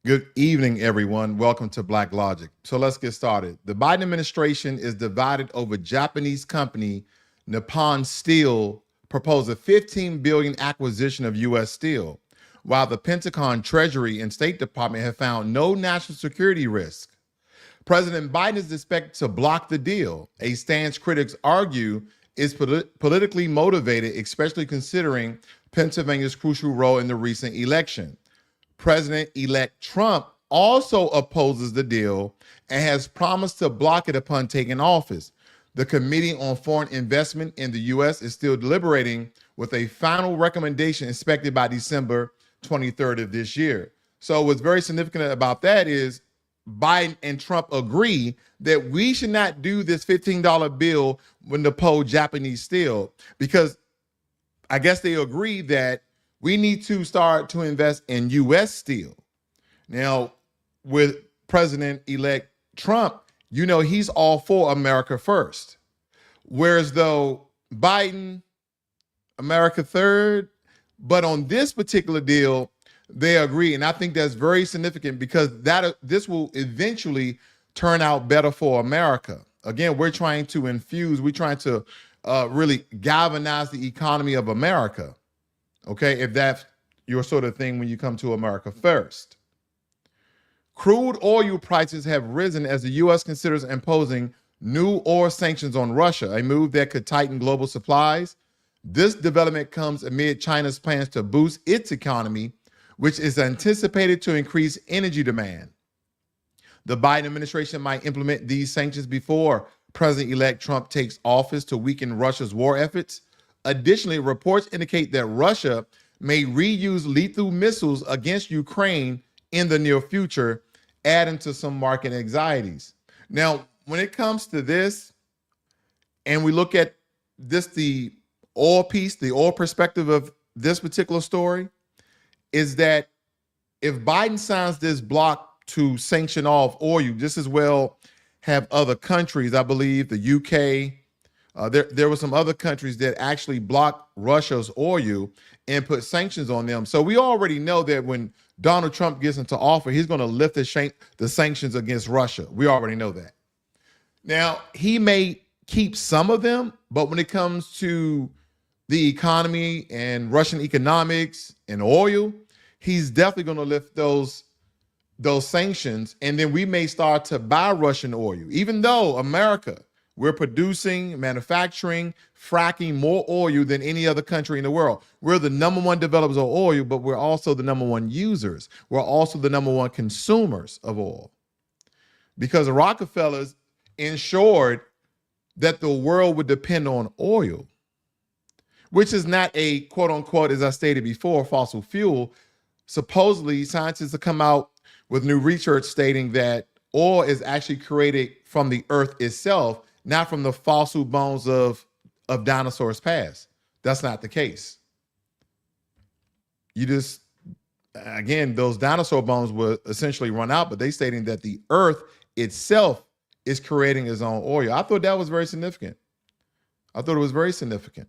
Good evening, everyone. Welcome to Blacklogic. So let's get started. The Biden administration is divided over Japanese company Nippon Steel proposed a $15 billion acquisition of U.S. steel, while the Pentagon, Treasury, and State Department have found no national security risk. President Biden is expected to block the deal, a stance critics argue is politically motivated, especially considering Pennsylvania's crucial role in the recent election. President-elect Trump also opposes the deal and has promised to block it upon taking office. The Committee on Foreign Investment in the U.S. is still deliberating, with a final recommendation expected by December 23rd of this year. So what's very significant about that is Biden and Trump agree that we should not do this $15 bill when the oppose Japanese steel, because I guess they agree that we need to start to invest in U.S. steel. Now, with President-elect Trump, he's all for America first. Whereas though Biden, America third, but on this particular deal, they agree. And I think that's very significant because this will eventually turn out better for America. Again, we're trying to really galvanize the economy of America. Okay, if that's your sort of thing when you come to America first. Crude oil prices have risen as the U.S. considers imposing new oil sanctions on Russia, a move that could tighten global supplies. This development comes amid China's plans to boost its economy, which is anticipated to increase energy demand. The Biden administration might implement these sanctions before President-elect Trump takes office to weaken Russia's war efforts. Additionally, reports indicate that Russia may reuse lethal missiles against Ukraine in the near future, adding to some market anxieties. Now, when it comes to this, and we look at this, the oil piece, the oil perspective of this particular story, is that if Biden signs this block to sanction off oil, just as well have other countries, I believe the UK, there were some other countries that actually blocked Russia's oil and put sanctions on them. So we already know that when Donald Trump gets into office, he's going to lift the sanctions against Russia. We already know that. Now, he may keep some of them, but when it comes to the economy and Russian economics and oil, he's definitely going to lift those sanctions. And then we may start to buy Russian oil, even though America, we're producing, manufacturing, fracking more oil than any other country in the world. We're the number one developers of oil, but we're also the number one users. We're also the number one consumers of oil. Because the Rockefellers ensured that the world would depend on oil, which is not a quote unquote, as I stated before, fossil fuel. Supposedly, scientists have come out with new research stating that oil is actually created from the earth itself, not from the fossil bones of dinosaurs past. That's not the case. Again, those dinosaur bones will essentially run out, but they stating that the earth itself is creating its own oil. I thought that was very significant. I thought it was very significant.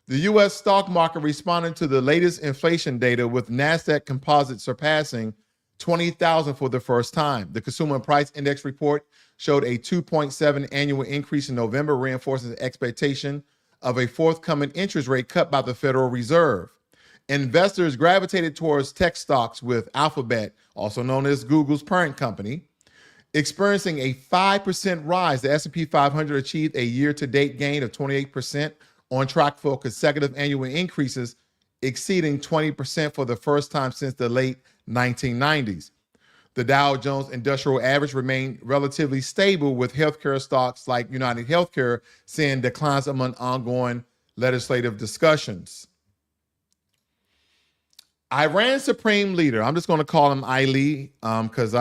The U.S. stock market responded to the latest inflation data, with NASDAQ composite surpassing 20,000 for the first time. The Consumer Price Index report showed a 2.7 annual increase in November, reinforcing the expectation of a forthcoming interest rate cut by the Federal Reserve. Investors gravitated towards tech stocks, with Alphabet, also known as Google's parent company, experiencing a 5% rise. The S&P 500 achieved a year-to-date gain of 28%, on track for consecutive annual increases exceeding 20% for the first time since the late 1990s. The Dow Jones Industrial Average remained relatively stable, with healthcare stocks like United Healthcare seeing declines among ongoing legislative discussions. Iran's supreme leader, I'm just going to call him Ali because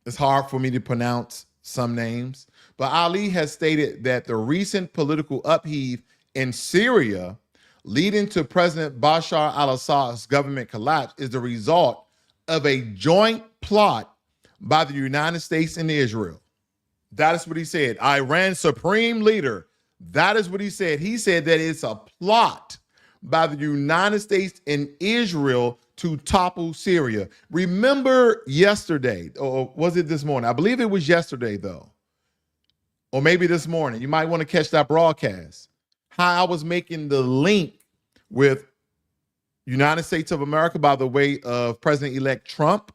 it's hard for me to pronounce some names. But Ali has stated that the recent political upheaval in Syria, leading to President Bashar al-Assad's government collapse, is the result of a joint plot by the United States and Israel. That is what he said. Iran's supreme leader, that is what he said. He said that it's a plot by the United States and Israel to topple Syria. Remember yesterday, or was it this morning? I believe it was yesterday, though, or maybe this morning. You might want to catch that broadcast. How I was making the link with United States of America by the way of President-elect Trump,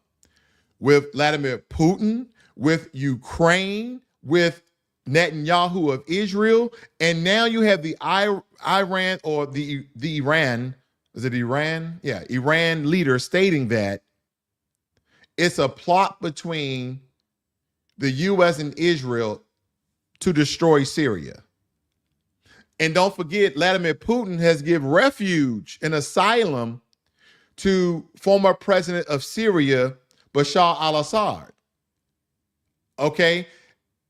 with Vladimir Putin, with Ukraine, with Netanyahu of Israel, and now you have the Iran or the Iran, is it Iran? Yeah, Iran leader stating that it's a plot between the U.S. and Israel to destroy Syria. And don't forget, Vladimir Putin has given refuge and asylum to former president of Syria, Bashar al-Assad. Okay?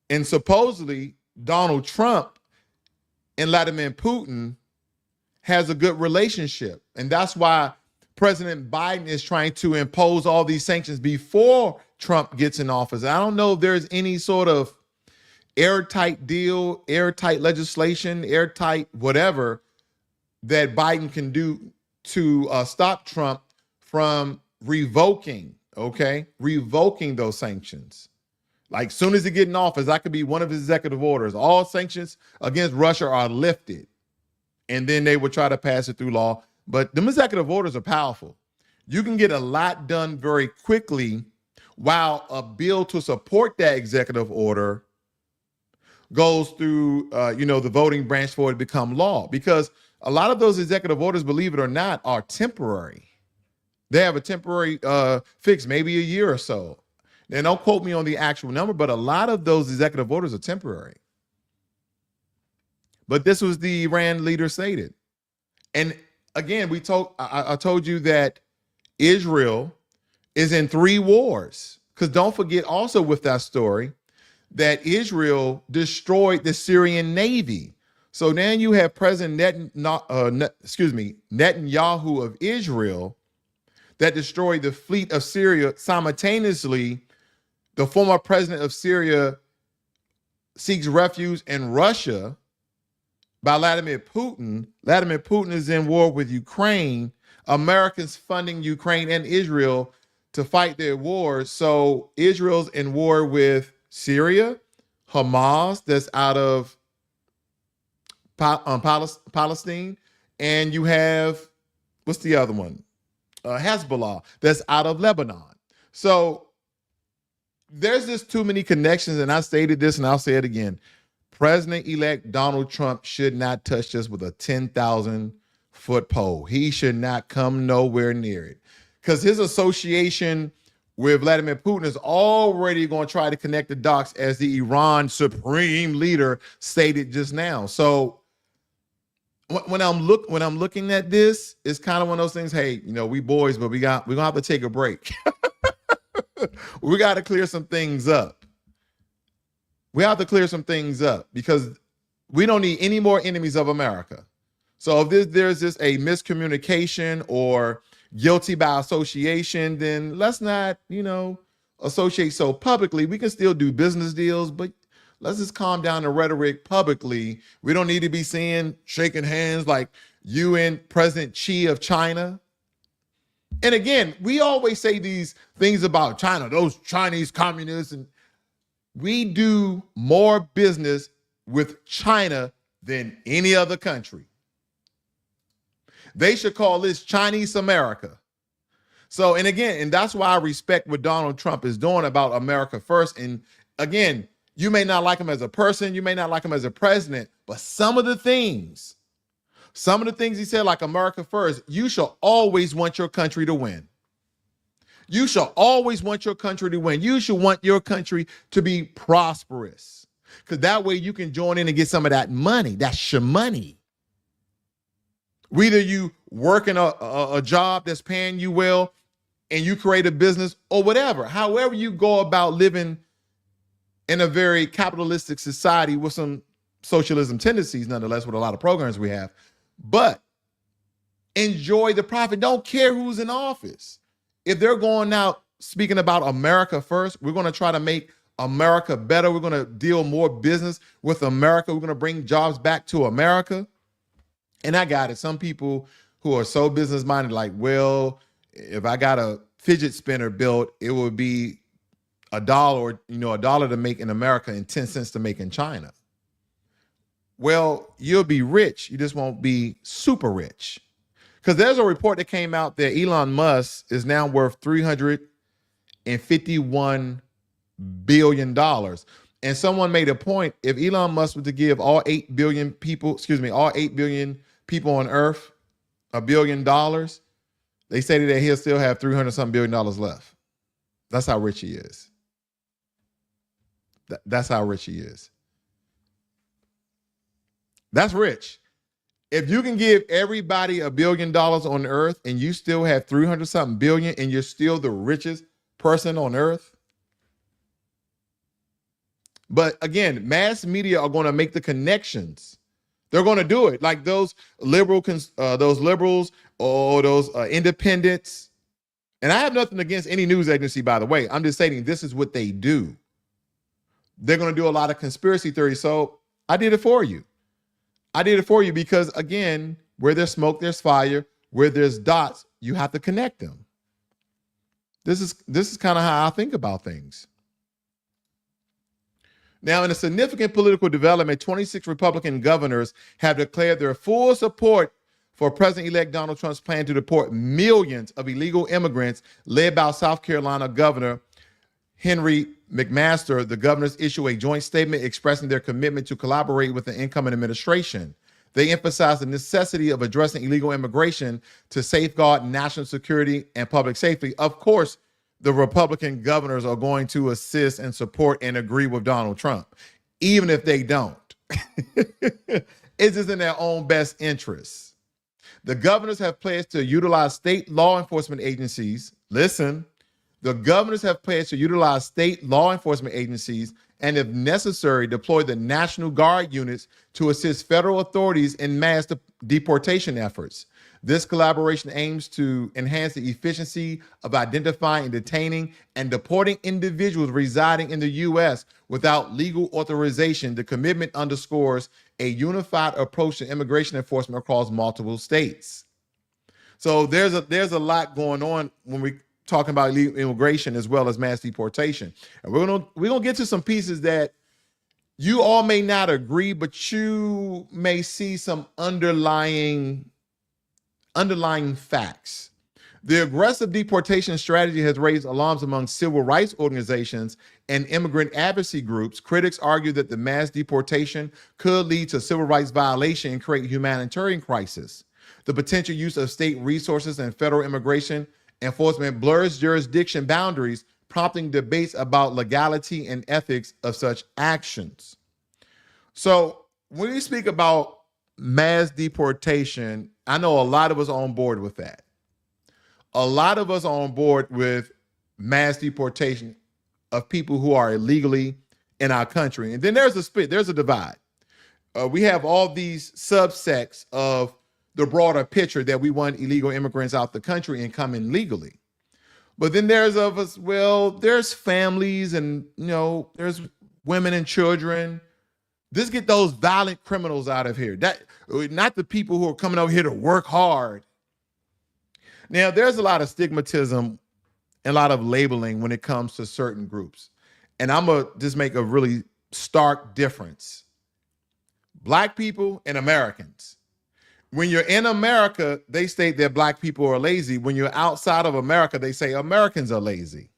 And supposedly, Donald Trump and Vladimir Putin has a good relationship. And that's why President Biden is trying to impose all these sanctions before Trump gets in office. I don't know if there's any sort of airtight deal, airtight legislation, airtight whatever that Biden can do to stop Trump from revoking those sanctions. Like soon as he get in office, that could be one of his executive orders. All sanctions against Russia are lifted. And then they would try to pass it through law. But them executive orders are powerful. You can get a lot done very quickly while a bill to support that executive order goes through, the voting branch for it to become law. Because a lot of those executive orders, believe it or not, are temporary. They have a temporary fix, maybe a year or so. And don't quote me on the actual number, but a lot of those executive orders are temporary. But this was the Iran leader stated. And again, I told you that Israel is in 3 wars. Because don't forget also with that story that Israel destroyed the Syrian Navy. So now you have President Netanyahu of Israel that destroyed the fleet of Syria. Simultaneously, the former president of Syria seeks refuge in Russia by Vladimir Putin. Vladimir Putin is in war with Ukraine. Americans funding Ukraine and Israel to fight their wars. So Israel's in war with Syria, Hamas, that's out of Palestine, and you have, what's the other one? Hezbollah, that's out of Lebanon. So there's just too many connections, and I stated this and I'll say it again. President-elect Donald Trump should not touch this with a 10,000-foot pole. He should not come nowhere near it because his association with Vladimir Putin is already going to try to connect the dots, as the Iran supreme leader stated just now. So when I'm looking at this, it's kind of one of those things. Hey, we boys, but we're gonna have to take a break. We got to clear some things up. We have to clear some things up because we don't need any more enemies of America. So if there's just a miscommunication or guilty by association, then let's not, associate so publicly. We can still do business deals, but let's just calm down the rhetoric publicly. We don't need to be shaking hands like you and President Xi of China. And again, we always say these things about China, those Chinese communists, and we do more business with China than any other country. They should call this Chinese America. So, and that's why I respect what Donald Trump is doing about America first. And again, you may not like him as a person, you may not like him as a president, but some of the things he said, like America first, you shall always want your country to win. You shall always want your country to win. You should want your country to be prosperous, because that way you can join in and get some of that money. That's your money. Whether you work in a job that's paying you well and you create a business or whatever, however you go about living in a very capitalistic society with some socialism tendencies, nonetheless, with a lot of programs we have, but enjoy the profit. Don't care who's in office. If they're going out speaking about America first, we're going to try to make America better. We're going to deal more business with America. We're going to bring jobs back to America. And I got it. Some people who are so business minded, like, well, if I got a fidget spinner built, it would be $1, to make in America and 10 cents to make in China. Well, you'll be rich. You just won't be super rich. Because there's a report that came out that Elon Musk is now worth $351 billion. And someone made a point, if Elon Musk were to give all 8 billion people on Earth $1 billion, they stated that he'll still have $300-something billion left. That's how rich he is. That's how rich he is. That's rich. If you can give everybody $1 billion on Earth and you still have 300-something billion and you're still the richest person on Earth. But again, mass media are going to make the connections. They're going to do it, like those liberals or those independents. And I have nothing against any news agency, by the way. I'm just saying this is what they do. They're going to do a lot of conspiracy theories. So I did it for you. I did it for you because, again, where there's smoke, there's fire. Where there's dots, you have to connect them. This is kind of how I think about things. Now, in a significant political development, 26 Republican governors have declared their full support for President-elect Donald Trump's plan to deport millions of illegal immigrants led by South Carolina Governor Henry McMaster. The governors issue a joint statement expressing their commitment to collaborate with the incoming administration. They emphasize the necessity of addressing illegal immigration to safeguard national security and public safety. Of course, the Republican governors are going to assist and support and agree with Donald Trump, even if they don't. It's just in their own best interests. The governors have pledged to utilize state law enforcement agencies. Listen, the governors have pledged to utilize state law enforcement agencies and, if necessary, deploy the National Guard units to assist federal authorities in mass deportation efforts. This collaboration aims to enhance the efficiency of identifying, detaining, and deporting individuals residing in the U.S. without legal authorization. The commitment underscores a unified approach to immigration enforcement across multiple states. So there's a lot going on when we talking about illegal immigration as well as mass deportation. And we're gonna get to some pieces that you all may not agree, but you may see some underlying facts. The aggressive deportation strategy has raised alarms among civil rights organizations and immigrant advocacy groups. Critics argue that the mass deportation could lead to civil rights violation and create humanitarian crisis. The potential use of state resources and federal immigration enforcement blurs jurisdiction boundaries, prompting debates about legality and ethics of such actions. So when we speak about mass deportation, I know a lot of us are on board with that. A lot of us are on board with mass deportation of people who are illegally in our country. And then there's a split, there's a divide. We have all these subsects of the broader picture that we want illegal immigrants out the country and come in legally. But then there's there's families and, there's women and children. Let's get those violent criminals out of here. Not the people who are coming over here to work hard. Now, there's a lot of stigmatism and a lot of labeling when it comes to certain groups. And I'm going to just make a really stark difference. Black people and Americans. When you're in America, they state that Black people are lazy. When you're outside of America, they say Americans are lazy.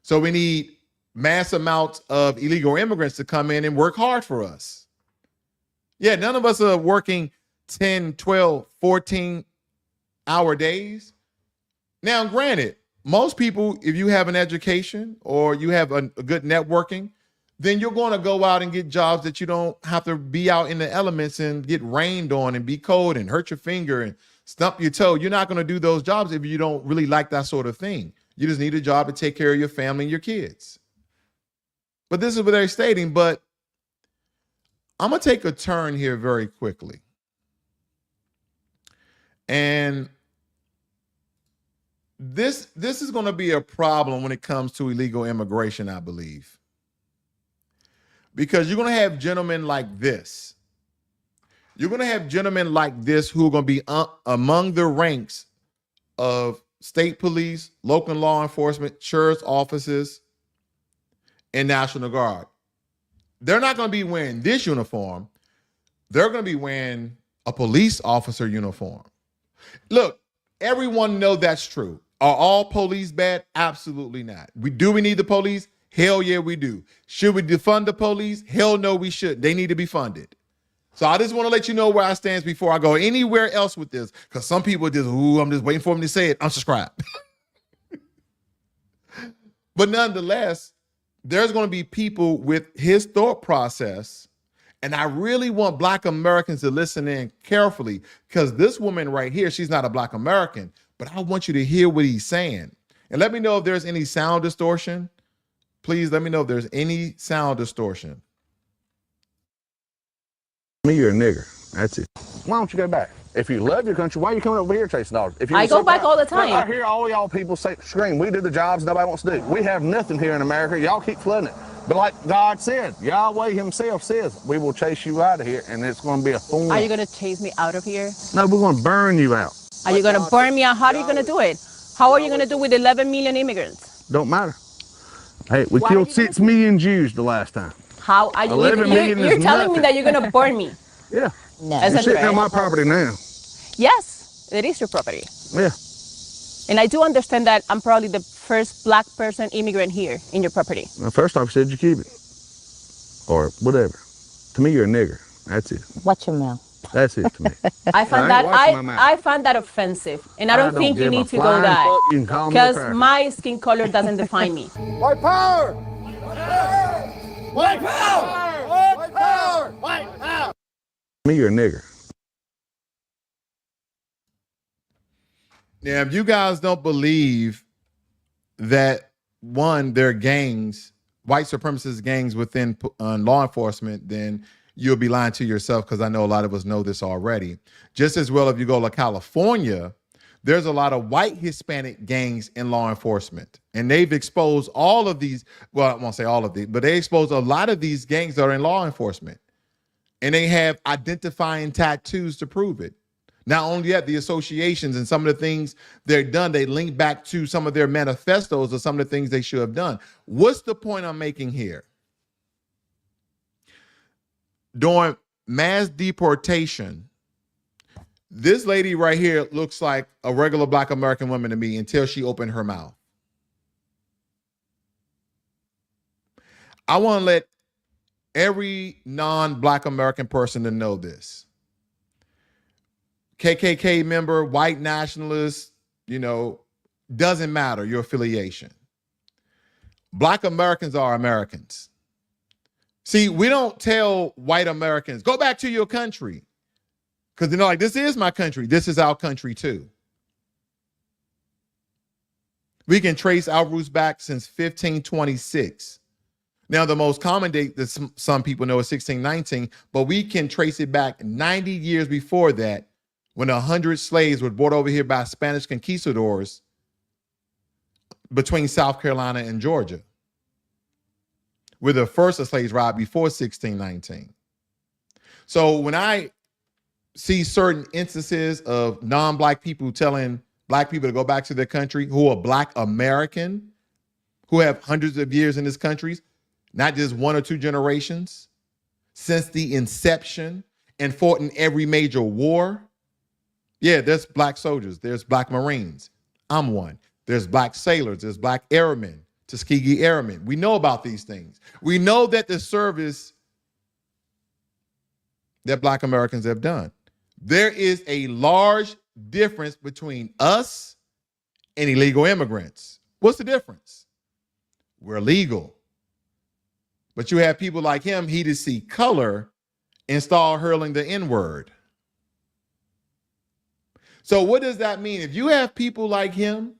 So we need mass amounts of illegal immigrants to come in and work hard for us. Yeah, none of us are working 10, 12, 14-hour days. Now, granted, most people, if you have an education or you have a good networking, then you're going to go out and get jobs that you don't have to be out in the elements and get rained on and be cold and hurt your finger and stump your toe. You're not going to do those jobs if you don't really like that sort of thing. You just need a job to take care of your family and your kids. But this is what they're stating. But I'm going to take a turn here very quickly. And this is going to be a problem when it comes to illegal immigration, I believe. Because you're going to have gentlemen like this. You're going to have gentlemen like this who are going to be among the ranks of state police, local law enforcement, sheriff's offices, and National Guard. They're not going to be wearing this uniform. They're going to be wearing a police officer uniform. Look, everyone knows that's true. Are all police bad? Absolutely not. Do we need the police? Hell yeah, we do. Should we defund the police? Hell no, we shouldn't. They need to be funded. So I just want to let you know where I stand before I go anywhere else with this, because some people just, I'm just waiting for them to say it. Unsubscribe. But nonetheless, there's going to be people with his thought process. And I really want Black Americans to listen in carefully, because this woman right here, she's not a Black American, but I want you to hear what he's saying. And let me know if there's any sound distortion. Please let me know if there's any sound distortion. Me, you're a nigger. That's it. Why don't you go back? If you love your country, why are you coming over here chasing dollars? If you I go back all the time. I hear all y'all people say, scream, we do the jobs nobody wants to do. We have nothing here in America. Y'all keep flooding it. But like God said, Yahweh himself says, we will chase you out of here, and it's going to be a thorn. Are you going to chase me out of here? No, we're going to burn you out. Are you going to burn me out? How are you going to do it? How are you going to do with 11 million immigrants? Don't matter. Hey, we killed 6 million Jews the last time. How are you? 11 million You're telling me that you're going to burn me? Yeah. No. You're sitting on my property now. Yes, it is your property. Yeah. And I do understand that I'm probably the first Black person immigrant here in your property. Well, first off, you said you keep it. Or whatever. To me, you're a nigger. That's it. Watch your mouth. That's it to me. I find that offensive, and I don't think you need to go that, because my skin color doesn't define me. White power! White power! White power! White power! To me, you're a nigger. Now, if you guys don't believe that, one, there are gangs, white supremacist gangs within law enforcement, then you'll be lying to yourself, because I know a lot of us know this already. Just as well, if you go to California, there's a lot of white Hispanic gangs in law enforcement. And they've exposed all of these, well, I won't say all of these, but they exposed a lot of these gangs that are in law enforcement. And they have identifying tattoos to prove it. Not only that, the associations and some of the things they've done, they link back to some of their manifestos or some of the things they should have done. What's the point I'm making here? During mass deportation, this lady right here looks like a regular Black American woman to me until she opened her mouth. I want to let every non-Black American person to know this. KKK member, white nationalist, doesn't matter your affiliation. Black Americans are Americans. See, we don't tell white Americans, go back to your country. Because they're like, this is my country. This is our country too. We can trace our roots back since 1526. Now, the most common date that some people know is 1619, but we can trace it back 90 years before that, when 100 slaves were brought over here by Spanish conquistadors between South Carolina and Georgia. We're the first of slaves robbed before 1619. So when I see certain instances of non-Black people telling Black people to go back to their country who are Black American, who have hundreds of years in this country, not just 1 or 2 generations, since the inception, and fought in every major war. Yeah, there's Black soldiers, there's Black Marines. I'm one. There's Black sailors, there's Black airmen, Tuskegee Airmen. We know about these things. We know that the service that Black Americans have done. There is a large difference between us and illegal immigrants. What's the difference? We're legal. But you have people like him, he to see color and start hurling the N-word. So what does that mean? If you have people like him,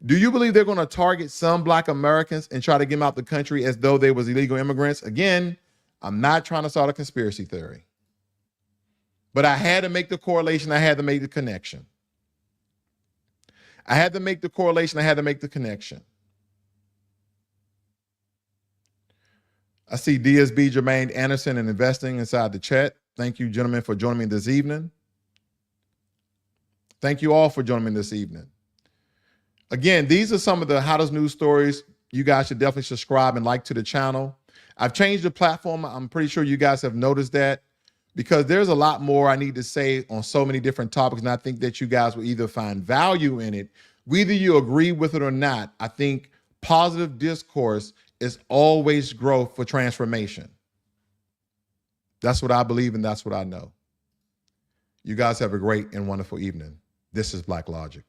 do you believe they're going to target some Black Americans and try to get them out the country as though they was illegal immigrants? Again, I'm not trying to start a conspiracy theory. But I had to make the correlation. I had to make the connection. I had to make the correlation. I had to make the connection. I see DSB Jermaine Anderson and investing inside the chat. Thank you, gentlemen, for joining me this evening. Thank you all for joining me this evening. Again, these are some of the hottest news stories. You guys should definitely subscribe and like to the channel. I've changed the platform. I'm pretty sure you guys have noticed that, because there's a lot more I need to say on so many different topics, and I think that you guys will either find value in it, whether you agree with it or not. I think positive discourse is always growth for transformation. That's what I believe, and that's what I know. You guys have a great and wonderful evening. This is Blacklogic.